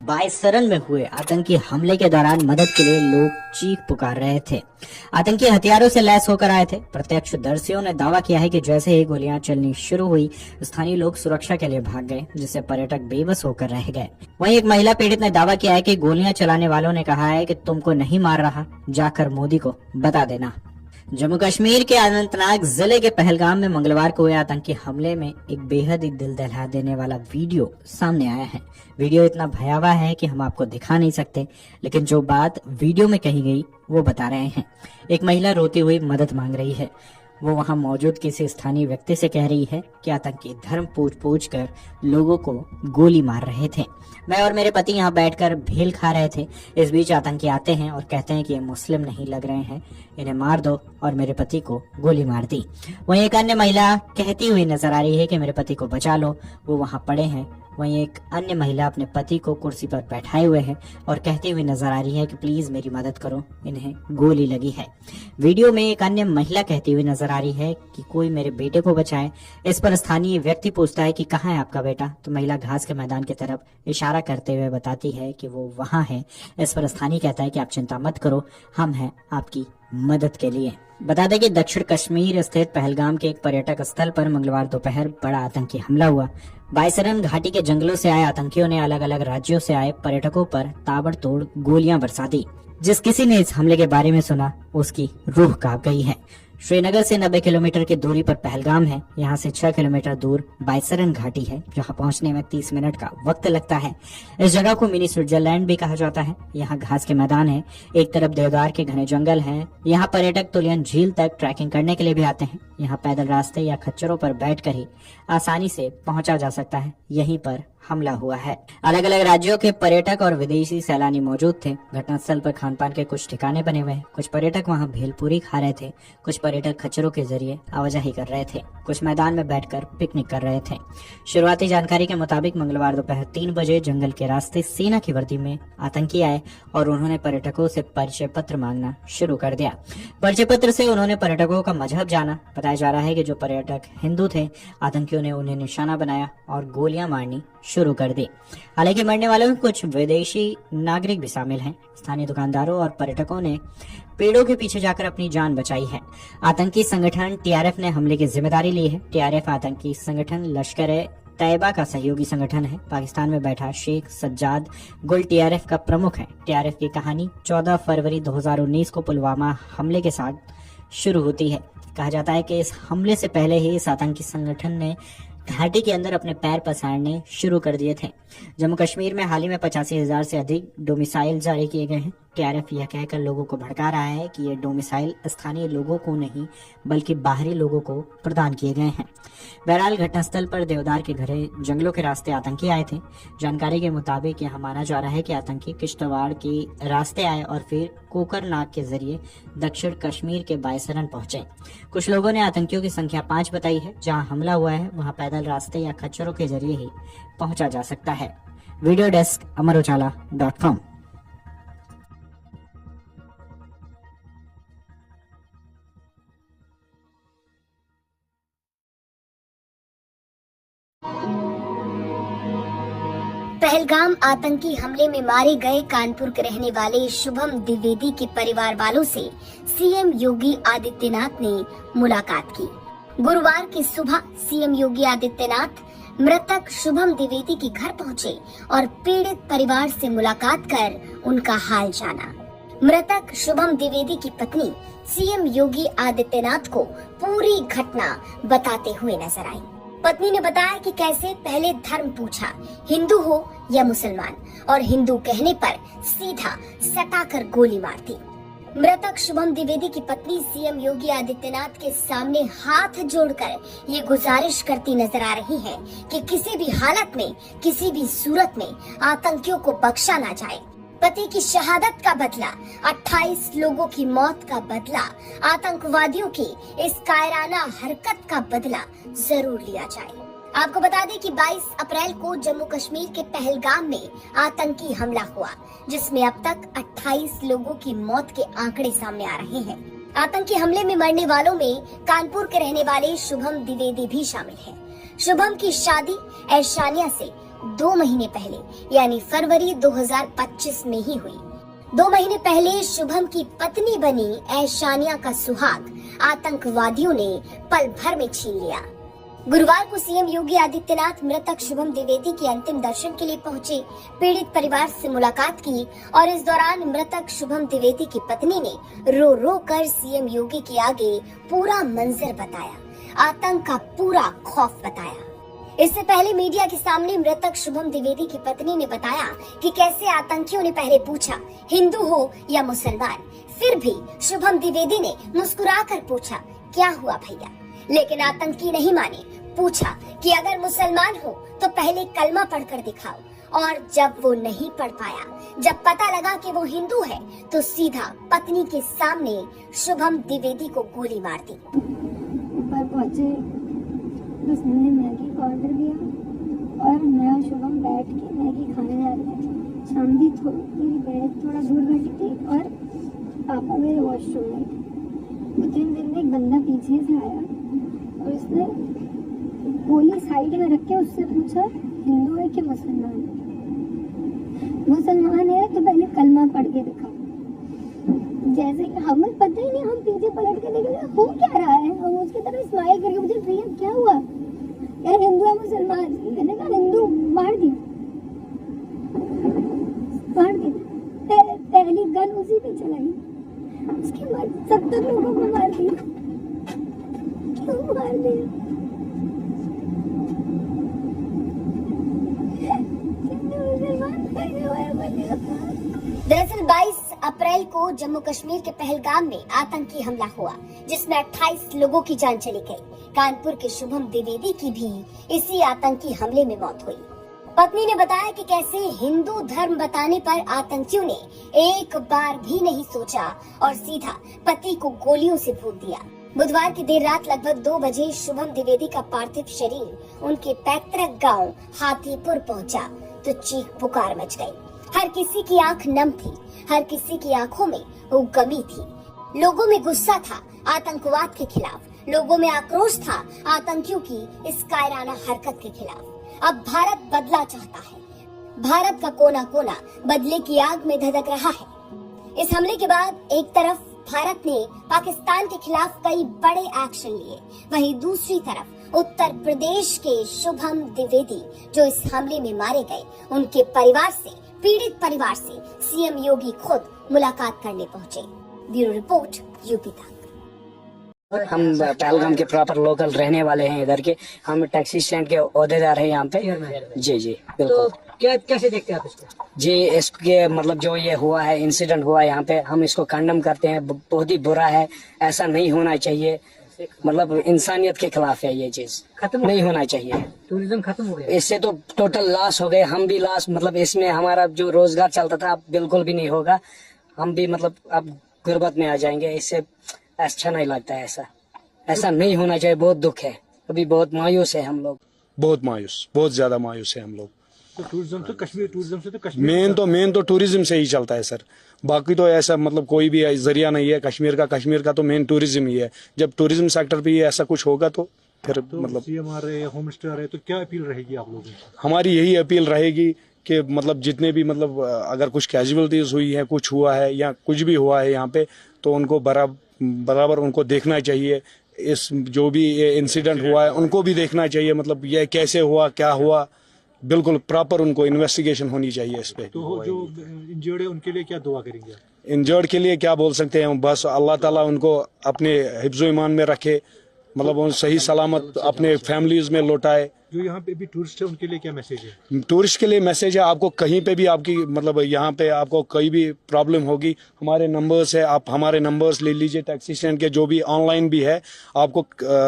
बायसरन में हुए आतंकी हमले के दौरान मदद के लिए लोग चीख पुकार रहे थे। आतंकी हथियारों से लैस होकर आए थे। प्रत्यक्षदर्शियों ने दावा किया है कि जैसे ही गोलियां चलनी शुरू हुई, स्थानीय लोग सुरक्षा के लिए भाग गए, जिससे पर्यटक बेबस होकर रह गए। वहीं एक महिला पीड़ित ने दावा किया है कि गोलियां चलाने वालों ने कहा है कि तुमको नहीं मार रहा, जाकर मोदी को बता देना। जम्मू कश्मीर के अनंतनाग जिले के पहलगाम में मंगलवार को हुए आतंकी हमले में एक बेहद ही दिल दहला देने वाला वीडियो सामने आया है। वीडियो इतना भयावह है कि हम आपको दिखा नहीं सकते, लेकिन जो बात वीडियो में कही गई वो बता रहे हैं। एक महिला रोती हुई मदद मांग रही है। वो वहां मौजूद किसी स्थानीय व्यक्ति से कह रही है कि आतंकी धर्म पूछ कर लोगों को गोली मार रहे थे। मैं और मेरे पति यहाँ बैठकर भेल खा रहे थे। इस बीच आतंकी आते हैं और कहते हैं कि ये मुस्लिम नहीं लग रहे हैं, इन्हें मार दो, और मेरे पति को गोली मार दी। वहीं एक अन्य महिला कहती हुई नजर आ रही है कि मेरे पति को बचा लो, वो वहाँ पड़े हैं। वहीं एक अन्य महिला अपने पति को कुर्सी पर बैठाए हुए है और कहती हुई नजर आ रही है कि प्लीज मेरी मदद करो, इन्हें गोली लगी है। वीडियो में एक अन्य महिला कहती हुई नजर आ रही है कि कोई मेरे बेटे को बचाए। इस पर स्थानीय व्यक्ति पूछता है कि कहाँ है आपका बेटा, तो महिला घास के मैदान की तरफ इशारा करते हुए बताती है कि वो वहाँ है। इस पर स्थानीय कहता है कि आप चिंता मत करो, हम हैं आपकी मदद के लिए। बता दें कि दक्षिण कश्मीर स्थित पहलगाम के एक पर्यटक स्थल पर मंगलवार दोपहर बड़ा आतंकी हमला हुआ। बायसरन घाटी के जंगलों से आए आतंकियों ने अलग अलग राज्यों से आए पर्यटकों पर ताबड़तोड़ गोलियां बरसा दी। जिस किसी ने इस हमले के बारे में सुना, उसकी रूह कांप गई है। श्रीनगर से 90 किलोमीटर की दूरी पर पहलगाम है। यहाँ से 6 किलोमीटर दूर बायसरन घाटी है, जहाँ पहुँचने में 30 मिनट का वक्त लगता है। इस जगह को मिनी स्विट्जरलैंड भी कहा जाता है। यहाँ घास के मैदान है, एक तरफ देवदार के घने जंगल हैं। यहाँ पर्यटक तुलियन झील तक ट्रैकिंग करने के लिए भी आते हैं। यहाँ पैदल रास्ते या खच्चरों पर बैठकर ही आसानी से पहुंचा जा सकता है। यहीं पर हमला हुआ है। अलग अलग राज्यों के पर्यटक और विदेशी सैलानी मौजूद थे। घटनास्थल पर खान पान के कुछ ठिकाने बने हुए हैं। कुछ पर्यटक वहां भेलपूरी खा रहे थे, कुछ पर्यटक खच्चरों के जरिए आवाजाही कर रहे थे, कुछ मैदान में बैठकर पिकनिक कर रहे थे। शुरुआती जानकारी के मुताबिक मंगलवार दोपहर 3 बजे जंगल के रास्ते सेना की वर्दी में आतंकी आए और उन्होंने पर्यटकों से परिचय पत्र मांगना शुरू कर दिया। परिचय पत्र से उन्होंने पर्यटकों का मजहब जाना। बताया जा रहा है कि जो पर्यटक हिंदू थे, आतंकियों ने उन्हें निशाना बनाया और गोलियां मारनी शुरू कर दी। हालांकि मरने वालों में कुछ विदेशी नागरिक भी शामिल हैं। स्थानीय दुकानदारों और पर्यटकों ने पेड़ों के पीछे जाकर अपनी जान बचाई है। आतंकी संगठन टीआरएफ ने हमले की जिम्मेदारी ली है। टीआरएफ आतंकी संगठन लश्कर तैयबा का सहयोगी संगठन है। पाकिस्तान में बैठा शेख सज्जाद गुल टीआरएफ का प्रमुख है। टीआरएफ की कहानी 14 फरवरी 2019 को पुलवामा हमले के साथ शुरू होती है। कहा जाता है कि इस हमले से पहले ही इस आतंकी संगठन ने घाटी के अंदर अपने पैर पसारने शुरू कर दिए थे। जम्मू कश्मीर में हाल ही में 85,000 से अधिक डोमिसाइल जारी किए गए हैं। टीआरएफ यह कहकर लोगों को भड़का रहा है कि ये डोमिसाइल स्थानीय लोगों को नहीं बल्कि बाहरी लोगों को प्रदान किए गए हैं। बहरहाल घटनास्थल पर देवदार के घरे जंगलों के रास्ते आतंकी आए थे। जानकारी के मुताबिक यह माना जा रहा है कि आतंकी किश्तवाड़ के रास्ते आए और फिर कोकरनाग के जरिए दक्षिण कश्मीर के बायसरन पहुंचे। कुछ लोगों ने आतंकियों की संख्या 5 बताई है। जहां हमला हुआ है वहां पैदल रास्ते या खच्चरों के जरिए ही पहुंचा जा सकता है। Video desk अमरोजाला.com। पहलगाम आतंकी हमले में मारे गए कानपुर के रहने वाले शुभम द्विवेदी के परिवार वालों से सीएम योगी आदित्यनाथ ने मुलाकात की। गुरुवार की सुबह सीएम योगी आदित्यनाथ मृतक शुभम द्विवेदी के घर पहुंचे और पीड़ित परिवार से मुलाकात कर उनका हाल जाना। मृतक शुभम द्विवेदी की पत्नी सीएम योगी आदित्यनाथ को पूरी घटना बताते हुए नजर आई। पत्नी ने बताया कि कैसे पहले धर्म पूछा, हिंदू हो या मुसलमान, और हिंदू कहने पर सीधा सटाकर गोली मार दी। मृतक शुभम द्विवेदी की पत्नी सीएम योगी आदित्यनाथ के सामने हाथ जोड़कर ये गुजारिश करती नजर आ रही है कि किसी भी हालत में, किसी भी सूरत में आतंकियों को बख्शा ना जाए। पति की शहादत का बदला, 28 लोगों की मौत का बदला, आतंकवादियों की इस कायराना हरकत का बदला जरूर लिया जाए। आपको बता दें कि 22 अप्रैल को जम्मू कश्मीर के पहलगाम में आतंकी हमला हुआ, जिसमें अब तक 28 लोगों की मौत के आंकड़े सामने आ रहे हैं। आतंकी हमले में मरने वालों में कानपुर के रहने वाले शुभम द्विवेदी भी शामिल है। शुभम की शादी ऐशानिया से 2 महीने पहले यानी फरवरी 2025 में ही हुई। 2 महीने पहले शुभम की पत्नी बनी ऐशानिया का सुहाग आतंकवादियों ने पल भर में छीन लिया। गुरुवार को सीएम योगी आदित्यनाथ मृतक शुभम द्विवेदी के अंतिम दर्शन के लिए पहुंचे, पीड़ित परिवार से मुलाकात की और इस दौरान मृतक शुभम द्विवेदी की पत्नी ने रो रो कर सीएम योगी के आगे पूरा मंजर बताया, आतंक का पूरा खौफ बताया। इससे पहले मीडिया के सामने मृतक शुभम द्विवेदी की पत्नी ने बताया कि कैसे आतंकियों ने पहले पूछा हिंदू हो या मुसलमान, फिर भी शुभम द्विवेदी ने मुस्कुराकर पूछा क्या हुआ भैया, लेकिन आतंकी नहीं माने, पूछा कि अगर मुसलमान हो तो पहले कलमा पढ़कर दिखाओ। और जब वो नहीं पढ़ पाया, जब पता लगा कि वो हिंदू है, तो सीधा पत्नी के सामने शुभम द्विवेदी को गोली मार दी। ऊपर पहुंचे, बस मैंने मैगी का ऑर्डर दिया और मैं और शुभम बैठ के मैगी खाने जा रहे थे। शाम भी मेरी बैग थोड़ा दूर बैठी थी और पापा मेरे वॉशरूम में थे। उतने देर में एक बंदा पीछे से आया और उसने गोली साइड में रख के उससे पूछा हिंदू है कि मुसलमान है। मुसलमान है तो पहले कलमा पढ़ के दिखा। जैसे कि हमें पता ही नहीं, हम पीछे पलट के देखे हो क्या रहा है, हम उसकी तरफ स्माइल करके मुझे भैया क्या हुआ यार, हिंदू है मुसलमान, मैंने कहा हिंदू, मार दिया। पहली गन उसी पे चलाई, उसके बाद 70 लोगों को मार दिया। क्यों मार दिया? दरअसल 22 अप्रैल को जम्मू कश्मीर के पहलगाम में आतंकी हमला हुआ, जिसमें 28 लोगों की जान चली गई। कानपुर के शुभम द्विवेदी की भी इसी आतंकी हमले में मौत हुई। पत्नी ने बताया कि कैसे हिंदू धर्म बताने पर आतंकियों ने एक बार भी नहीं सोचा और सीधा पति को गोलियों से भून दिया। बुधवार की देर रात लगभग 2 बजे शुभम द्विवेदी का पार्थिव शरीर उनके पैतृक गांव हाथीपुर पहुंचा तो चीख पुकार मच गई। हर किसी की आंख नम थी, हर किसी की आंखों में वो गमी थी। लोगों में गुस्सा था आतंकवाद के खिलाफ, लोगों में आक्रोश था आतंकियों की इस कायराना हरकत के खिलाफ। अब भारत बदला चाहता है, भारत का कोना कोना बदले की आग में धधक रहा है। इस हमले के बाद एक तरफ भारत ने पाकिस्तान के खिलाफ कई बड़े एक्शन लिए, वहीं दूसरी तरफ उत्तर प्रदेश के शुभम द्विवेदी जो इस हमले में मारे गए, उनके परिवार से, पीड़ित परिवार से सीएम योगी खुद मुलाकात करने पहुंचे। ब्यूरो रिपोर्ट यूपी तक। हम पहलगाम के प्रॉपर लोकल रहने वाले हैं इधर के, हम टैक्सी स्टैंड के ओहदेदार हैं यहाँ पे। जी जी बिल्कुल। तो क्या कैसे देखते हैं आप इसको? जी इसके मतलब जो ये हुआ है, इंसिडेंट हुआ है यहाँ पे, हम इसको कंडम करते हैं, बहुत ही बुरा है, ऐसा नहीं होना चाहिए। मतलब इंसानियत के खिलाफ है ये चीज, खत्म नहीं होना चाहिए। टूरिज्म खत्म हो गया, इससे तो टोटल लॉस हो गए, हम भी लॉस, मतलब इसमें हमारा जो रोजगार चलता था अब बिल्कुल भी नहीं होगा, हम भी मतलब अब गुर्बत में आ जाएंगे। इससे अच्छा नहीं लगता है, ऐसा नहीं होना चाहिए। बहुत दुख है, अभी बहुत मायूस है हम लोग, बहुत मायूस, बहुत ज्यादा मायूस है हम लोग। तो टूरिज्म से तो कश्मीर मेन तो टूरिज्म से ही चलता है सर, बाकी तो ऐसा मतलब कोई भी जरिया नहीं है कश्मीर का तो मेन टूरिज्म ही है। जब टूरिज्म सेक्टर पे ऐसा कुछ होगा तो फिर तो मतलब सीएम आ रहे हैं, होम स्टे आ रहे हैं, तो क्या अपील रहेगी आप लोगों की? हमारी यही अपील रहेगी कि मतलब जितने भी मतलब अगर कुछ कैजुअलिटीज हुई है, कुछ हुआ है या कुछ भी हुआ है यहाँ पे, तो उनको बराबर उनको देखना चाहिए। इस जो भी इंसिडेंट हुआ है उनको भी देखना चाहिए, मतलब ये कैसे हुआ, क्या हुआ, बिल्कुल प्रॉपर उनको इन्वेस्टिगेशन होनी चाहिए इस पे। तो जो इंजर्ड है उनके लिए क्या दुआ करेंगे? इंजर्ड के लिए क्या बोल सकते हैं, बस अल्लाह ताला उनको अपने हिफ्ज़ो ईमान में रखे, मतलब उन सही सलामत अपने फैमिलीज में लौटाए। जो यहाँ पे भी टूरिस्ट है उनके लिए क्या मैसेज है? टूरिस्ट के लिए मैसेज है, आपको कहीं पे भी आपकी मतलब यहाँ पे आपको कोई भी प्रॉब्लम होगी, हमारे नंबर्स है, आप हमारे नंबर्स ले लीजिए, टैक्सी स्टैंड के जो भी ऑनलाइन भी है। आपको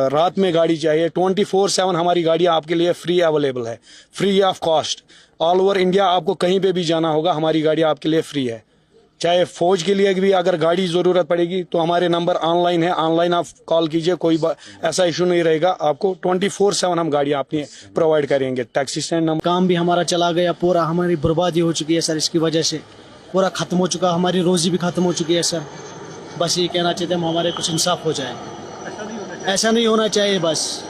रात में गाड़ी चाहिए, 24/7 हमारी गाड़ियाँ आपके लिए फ्री अवेलेबल है, free of cost. All over India आपको कहीं पे भी जाना होगा, हमारी गाड़ियाँ आपके लिए फ्री है। चाहे फौज के लिए भी अगर गाड़ी जरूरत पड़ेगी तो हमारे नंबर ऑनलाइन है, ऑनलाइन आप कॉल कीजिए, कोई ऐसा इशू नहीं रहेगा। आपको 24/7 हम गाड़ियाँ अपनी प्रोवाइड करेंगे। टैक्सी स्टैंड काम भी हमारा चला गया, पूरा हमारी बर्बादी हो चुकी है सर, इसकी वजह से पूरा खत्म हो चुका, हमारी रोजी भी खत्म हो चुकी है सर। बस ये कहना चाहते हम हमारे कुछ इंसाफ हो जाए, ऐसा नहीं होना चाहिए, बस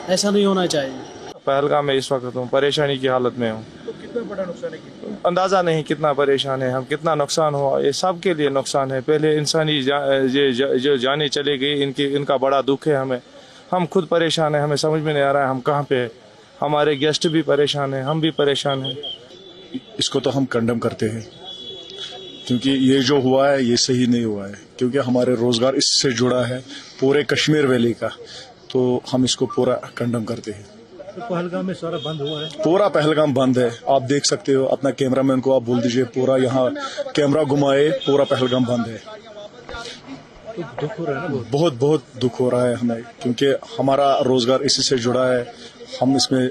ऐसा नहीं होना चाहिए। पहलगाम में इस वक्त हूँ, परेशानी की हालत में हूँ। तो कितना बड़ा नुकसान है? अंदाज़ा नहीं कितना परेशान है हम, कितना नुकसान हुआ, ये सब के लिए नुकसान है। पहले इंसानी जो जाने चले गई, इनका बड़ा दुख है हमें। हम खुद परेशान है, हमें समझ में नहीं आ रहा है हम कहाँ पे है। हमारे गेस्ट भी परेशान है, हम भी परेशान हैं। इसको तो हम कंडेम करते हैं, क्योंकि ये जो हुआ है ये सही नहीं हुआ है, क्योंकि हमारे रोजगार इससे जुड़ा है पूरे कश्मीर वैली का, तो हम इसको पूरा कंडेम करते हैं। तो पहलगाम में सारा बंद हुआ है? पूरा पहलगाम बंद है, आप देख सकते हो। अपना कैमरामैन को आप बोल दीजिए पूरा यहाँ कैमरा घुमाए, पूरा पहलगाम बंद है। तो दुख हो रहा है ना? बहुत बहुत दुख हो रहा है हमें, क्योंकि हमारा रोजगार इसी से जुड़ा है। हम इसमें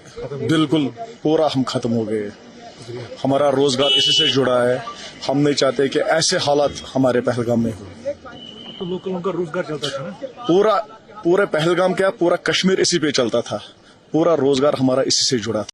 बिल्कुल पूरा हम खत्म हो गए। हमारा रोजगार इसी से जुड़ा है। हम नहीं चाहते कि ऐसे हालात हमारे पहलगाम में हो। तो लोगों का रोजगार चलता था ना? पूरे पहलगाम क्या, पूरा कश्मीर इसी पे चलता था। पूरा रोजगार हमारा इसी से जुड़ा था।